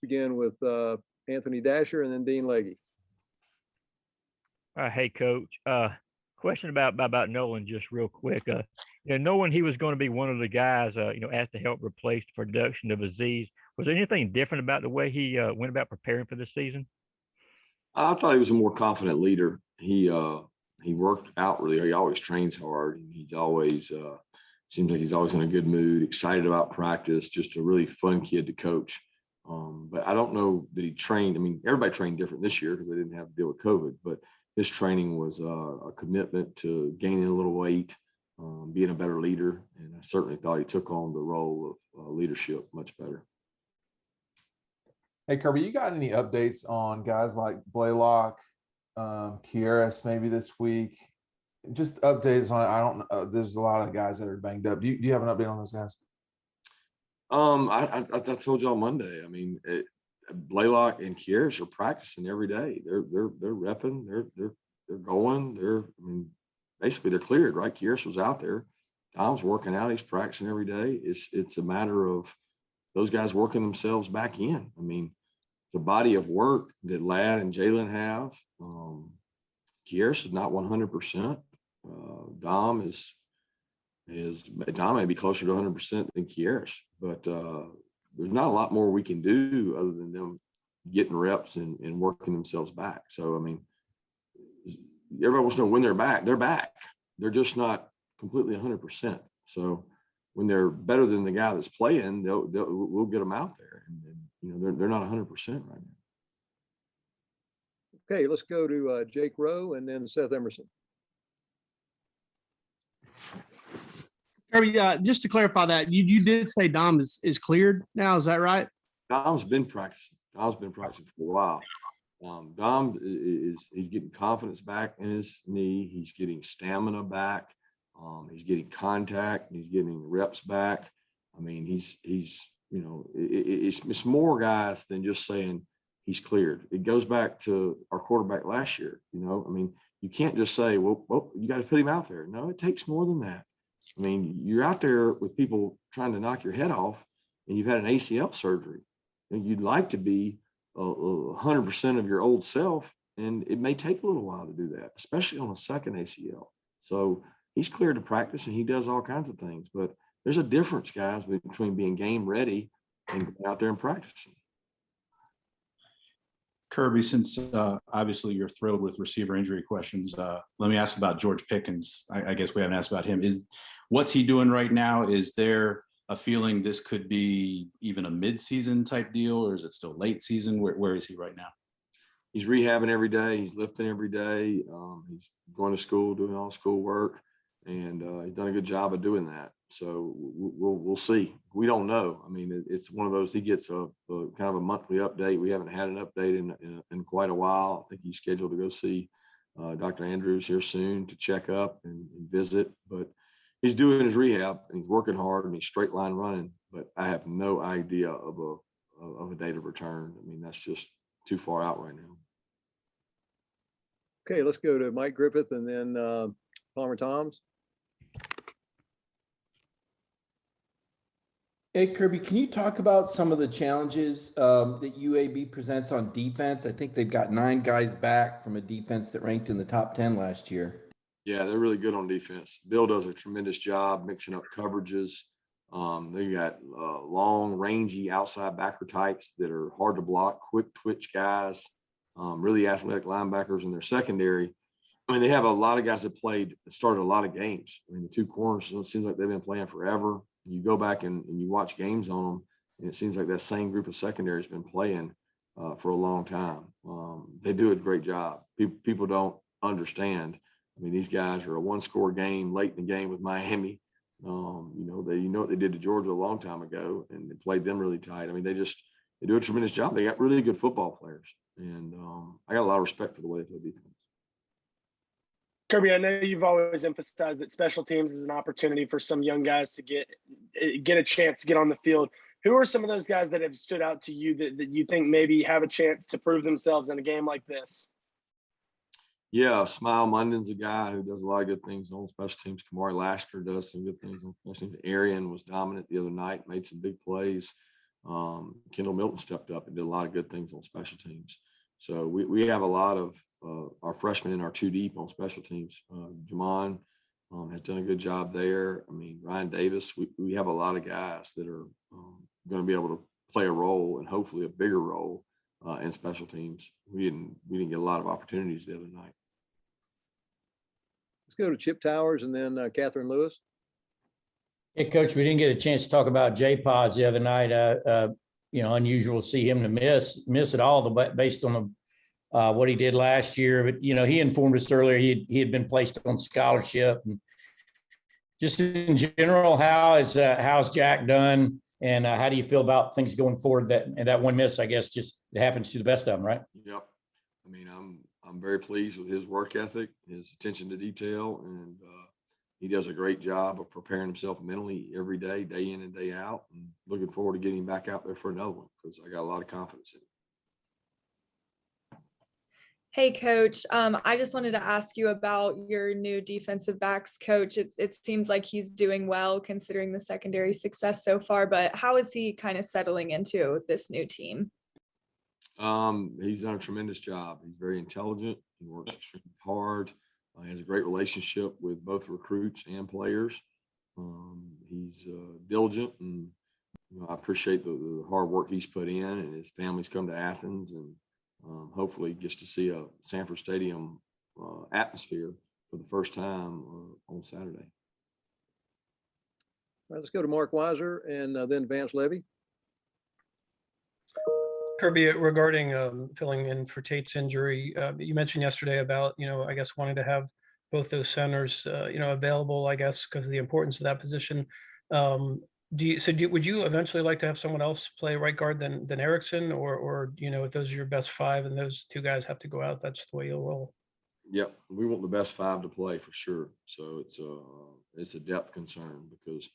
begin with Anthony Dasher and then Dean Legge. Hey, Coach. Question about Nolan, just real quick. Knowing he was going to be one of the guys, asked to help replace the production of Aziz, was there anything different about the way he went about preparing for this season? I thought he was a more confident leader. He worked out really. He always trains hard. He's always seems like he's always in a good mood, excited about practice. Just a really fun kid to coach. But I don't know that he trained. I mean, everybody trained different this year because they didn't have to deal with COVID. But his training was a commitment to gaining a little weight, being a better leader, and I certainly thought he took on the role of leadership much better. Hey, Kirby, you got any updates on guys like Blaylock, Kieras maybe this week? Just updates on. I don't know. There's a lot of guys that are banged up. Do you have an update on those guys? I told y'all Monday. I mean, Blaylock and Kieras are practicing every day. They're repping. They're going. Basically they're cleared, right? Kieras was out there. Dom's working out. He's practicing every day. It's a matter of those guys working themselves back in. I mean, the body of work that Ladd and Jalen have. Kieras is not 100%. Dom may be closer to 100% than Kieras, but there's not a lot more we can do other than them getting reps and working themselves back. So, I mean, everybody wants to know when they're back. They're back. They're just not completely 100%. So when they're better than the guy that's playing, we'll get them out there. And they're not 100% right now. Okay, let's go to Jake Rowe and then Seth Emerson. Kirby, just to clarify that, you did say Dom is cleared now. Is that right? Dom's been practicing. Dom's been practicing for a while. Dom he's getting confidence back in his knee. He's getting stamina back. He's getting contact. He's getting reps back. I mean, it's more guys than just saying he's cleared. It goes back to our quarterback last year. I mean, you can't just say, well, you got to put him out there. No, it takes more than that. I mean, you're out there with people trying to knock your head off, and you've had an ACL surgery, and you'd like to be 100% of your old self, and it may take a little while to do that, especially on a second ACL. So he's cleared to practice, and he does all kinds of things. But there's a difference, guys, between being game ready and going out there and practicing. Kirby, since obviously you're thrilled with receiver injury questions, let me ask about George Pickens. I guess we haven't asked about him. What's he doing right now? Is there a feeling this could be even a mid-season type deal, or is it still late season? Where is he right now? He's rehabbing every day. He's lifting every day. He's going to school, doing all school work, and he's done a good job of doing that. So we'll see. We don't know. I mean, it's one of those. He gets a kind of a monthly update. We haven't had an update in quite a while. I think he's scheduled to go see Dr. Andrews here soon to check up and visit. But he's doing his rehab and he's working hard and he's straight line running. But I have no idea of a date of return. I mean, that's just too far out right now. Okay, let's go to Mike Griffith and then Palmer Toms. Hey, Kirby, can you talk about some of the challenges that UAB presents on defense? I think they've got 9 guys back from a defense that ranked in the top 10 last year. Yeah, they're really good on defense. Bill does a tremendous job mixing up coverages. They got long, rangy outside backer types that are hard to block, quick twitch guys, really athletic linebackers in their secondary. I mean, they have a lot of guys that started a lot of games. I mean, the 2 corners, it seems like they've been playing forever. You go back and you watch games on them, and it seems like that same group of secondary has been playing for a long time. They do a great job. People don't understand. I mean, these guys are a 1-score game late in the game with Miami. They what they did to Georgia a long time ago, and they played them really tight. I mean, they do a tremendous job. They got really good football players, and I got a lot of respect for the way they play defense. Kirby, I know you've always emphasized that special teams is an opportunity for some young guys to get a chance to get on the field. Who are some of those guys that have stood out to you that you think maybe have a chance to prove themselves in a game like this? Yeah, Smile Munden's a guy who does a lot of good things on special teams. Kamari Lasker does some good things on special teams. Arian was dominant the other night, made some big plays. Kendall Milton stepped up and did a lot of good things on special teams. So we have a lot of our freshmen in our 2 deep on special teams. Jamon has done a good job there. I mean, Ryan Davis, we have a lot of guys that are going to be able to play a role and hopefully a bigger role in special teams. We didn't get a lot of opportunities the other night. Let's go to Chip Towers and then Catherine Lewis. Hey, Coach, we didn't get a chance to talk about Jay Pods the other night. Unusual to see him to miss it all based on what he did last year. But, he informed us earlier he had been placed on scholarship. And just in general, how's Jack done? And how do you feel about things going forward? That one miss, I guess, just it happens to the best of them, right? Yep. I mean, I'm very pleased with his work ethic, his attention to detail, and he does a great job of preparing himself mentally every day, day in and day out. And looking forward to getting him back out there for another one because I got a lot of confidence in him. Hey, Coach. I just wanted to ask you about your new defensive backs coach. It seems like he's doing well considering the secondary success so far, but how is he kind of settling into this new team? He's done a tremendous job. He's very intelligent. He works extremely hard. He has a great relationship with both recruits and players. He's diligent, and I appreciate the hard work he's put in, and his family's come to Athens, and hopefully gets to see a Sanford Stadium atmosphere for the first time on Saturday. All right, let's go to Mark Weiser and then Vance Levy. Kirby, regarding filling in for Tate's injury, you mentioned yesterday about, I guess wanting to have both those centers, available, I guess, because of the importance of that position. Would you eventually like to have someone else play right guard than Erickson, or if those are your best 5 and those 2 guys have to go out, that's the way you'll roll? Yep, we want the best 5 to play for sure. So it's a depth concern because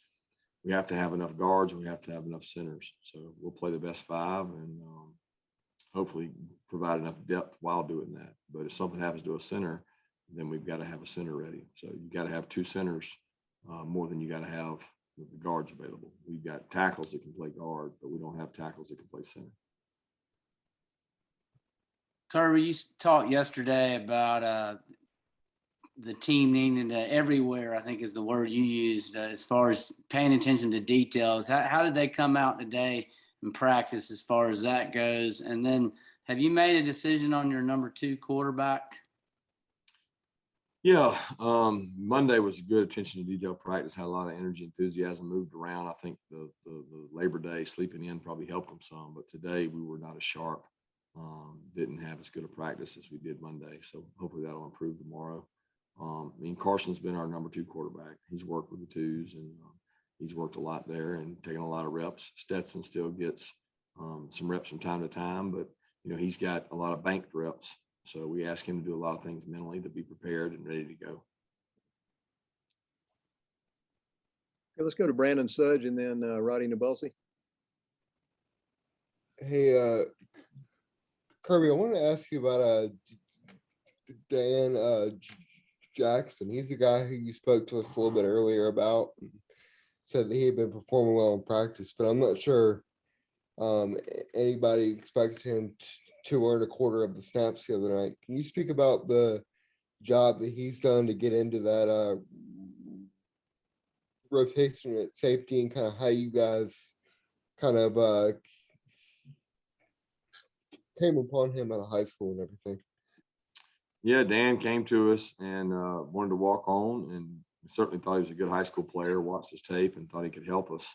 we have to have enough guards and we have to have enough centers. So we'll play the best 5 and hopefully provide enough depth while doing that. But if something happens to a center, then we've got to have a center ready. So you got to have 2 centers more than you got to have with the guards available. We've got tackles that can play guard, but we don't have tackles that can play center. Kirby, you talked yesterday about the team needing to everywhere, I think is the word you used, as far as paying attention to details. How did they come out today in practice as far as that goes? And then have you made a decision on your number 2 quarterback? Yeah, Monday was a good attention to detail practice, had a lot of energy, enthusiasm, moved around. I think the Labor Day sleeping in probably helped them some, but today we were not as sharp, didn't have as good a practice as we did Monday. So hopefully that'll improve tomorrow. Carson's been our number 2 quarterback. He's worked with the 2s and he's worked a lot there and taken a lot of reps. Stetson still gets some reps from time to time, but he's got a lot of banked reps. So we ask him to do a lot of things mentally to be prepared and ready to go. Okay, let's go to Brandon Sudge and then Roddy Nabulsi. Hey, Kirby, I wanted to ask you about Dan Jackson. He's the guy who you spoke to us a little bit earlier about, and said that he had been performing well in practice, but I'm not sure anybody expected him to earn a quarter of the snaps the other night. Can you speak about the job that he's done to get into that rotation at safety and kind of how you guys kind of came upon him out of high school and everything? Yeah, Dan came to us and wanted to walk on, and certainly thought he was a good high school player, watched his tape and thought he could help us.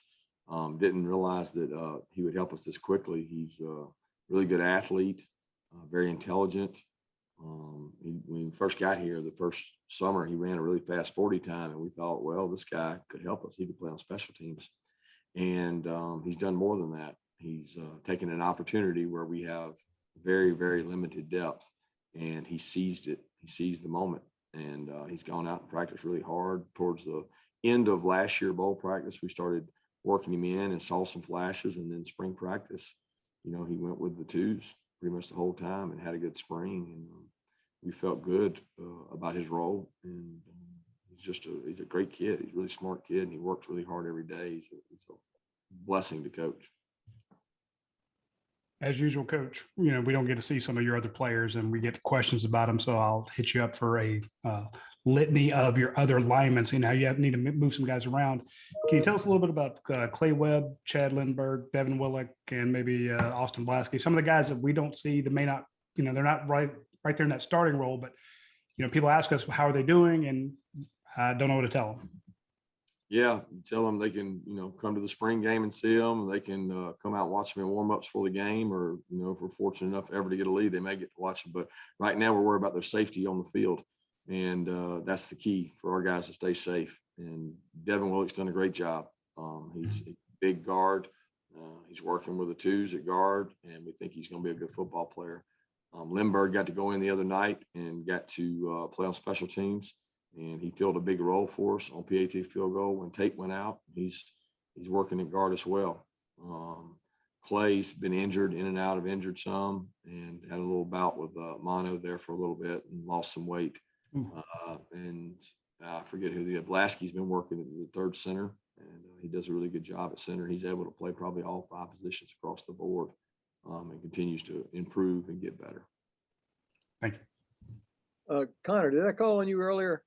Didn't realize that he would help us this quickly. He's really good athlete, very intelligent. When he first got here, the first summer, he ran a really fast 40 time, and we thought, well, this guy could help us. He could play on special teams. And he's done more than that. He's taken an opportunity where we have very, very limited depth, and he seized it. He seized the moment, and he's gone out and practiced really hard. Towards the end of last year bowl practice, we started working him in and saw some flashes, and then spring practice, he went with the 2s pretty much the whole time and had a good spring, and we felt good about his role. And he's a great kid. He's a really smart kid, and he works really hard every day. He's a blessing to coach. As usual, Coach, we don't get to see some of your other players and we get questions about them. So I'll hit you up for a litany of your other linemen. So now you need to move some guys around. Can you tell us a little bit about Clay Webb, Chad Lindbergh, Devin Willock, and maybe Austin Blasky? Some of the guys that we don't see that may not, they're not right there in that starting role, but people ask us, how are they doing? And I don't know what to tell them. Yeah, tell them they can, come to the spring game and see them. They can come out and watch them in warm-ups for the game, or, if we're fortunate enough ever to get a lead, they may get to watch them. But right now we're worried about their safety on the field. And that's the key for our guys to stay safe. And Devin Willock's done a great job. He's a big guard. He's working with the twos at guard, and we think he's going to be a good football player. Lindbergh got to go in the other night and got to play on special teams. And he filled a big role for us on PAT field goal when Tate went out. He's working at guard as well. Clay's been injured, in and out of injured some, and had a little bout with mono there for a little bit and lost some weight. And I forget who Blasky's been working at the third center, and he does a really good job at center. He's able to play probably all 5 positions across the board, and continues to improve and get better. Thank you. Connor, did I call on you earlier?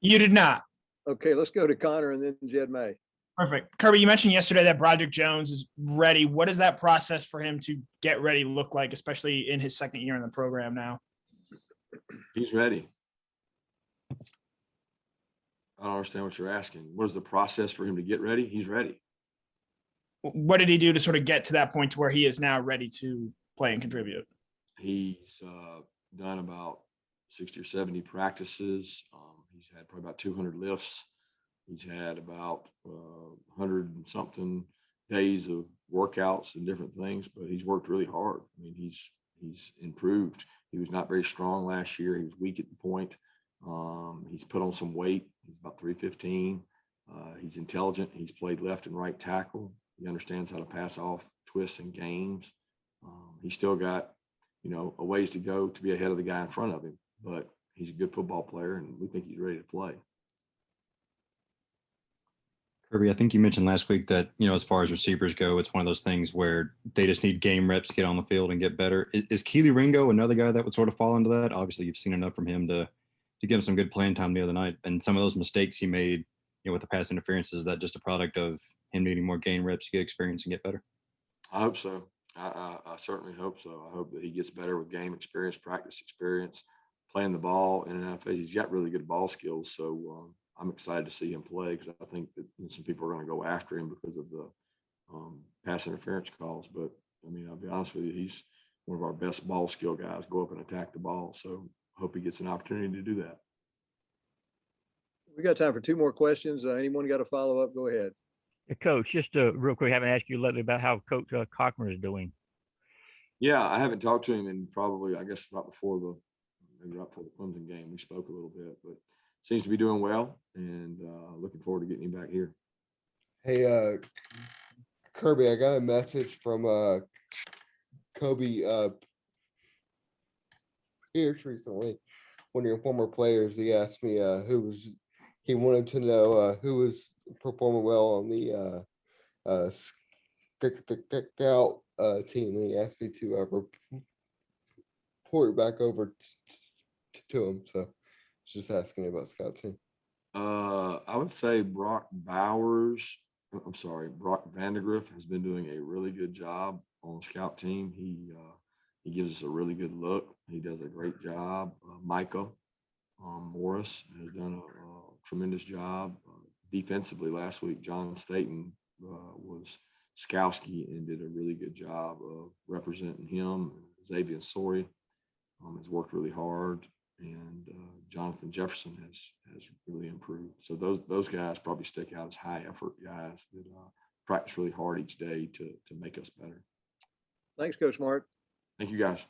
You did not. Okay, let's go to Connor and then Jed May. Perfect. Kirby, you mentioned yesterday that Broderick Jones is ready. What does that process for him to get ready look like, especially in his second year in the program now? He's ready. I don't understand what you're asking. What is the process for him to get ready? He's ready. What did he do to sort of get to that point to where he is now ready to play and contribute? He's done about 60 or 70 practices. He's had probably about 200 lifts. He's had about 100 and something days of workouts and different things, but he's worked really hard. I mean, he's improved. He was not very strong last year. He was weak at the point. He's put on some weight. He's about 315. He's intelligent. He's played left and right tackle. He understands how to pass off twists and games. He's still got, a ways to go to be ahead of the guy in front of him, but he's a good football player, and we think he's ready to play. Kirby, I think you mentioned last week that, as far as receivers go, it's one of those things where they just need game reps to get on the field and get better. Is Keke Ringo another guy that would sort of fall into that? Obviously, you've seen enough from him to give him some good playing time the other night. And some of those mistakes he made, with the pass interference, is that just a product of him needing more game reps to get experience and get better? I hope so. I certainly hope so. I hope that he gets better with game experience, practice experience, playing the ball in and out of phase. He's got really good ball skills. So I'm excited to see him play, because I think that some people are going to go after him because of the pass interference calls. But, I mean, I'll be honest with you, he's one of our best ball skill guys, go up and attack the ball. So I hope he gets an opportunity to do that. We got time for 2 more questions. Anyone got a follow-up? Go ahead. Coach, just real quick, I haven't asked you lately about how Coach Cochran is doing. Yeah, I haven't talked to him in probably, I guess, right before the Clemson game. We spoke a little bit, but seems to be doing well, and looking forward to getting him back here. Hey, Kirby, I got a message from Kobe Pierce recently, one of your former players. He asked me he wanted to know who was performing well on the scout team. And he asked me to report back over to him. So just asking about scout team. I would say Brock Vandegrift has been doing a really good job on the scout team. He gives us a really good look. He does a great job. Micah Morris has done a tremendous job. Defensively last week, John Staten was Skowski and did a really good job of representing him. Xavier Sori has worked really hard, and Jonathan Jefferson has really improved. So those guys probably stick out as high effort guys that practice really hard each day to make us better. Thanks, Coach Smart. Thank you, guys.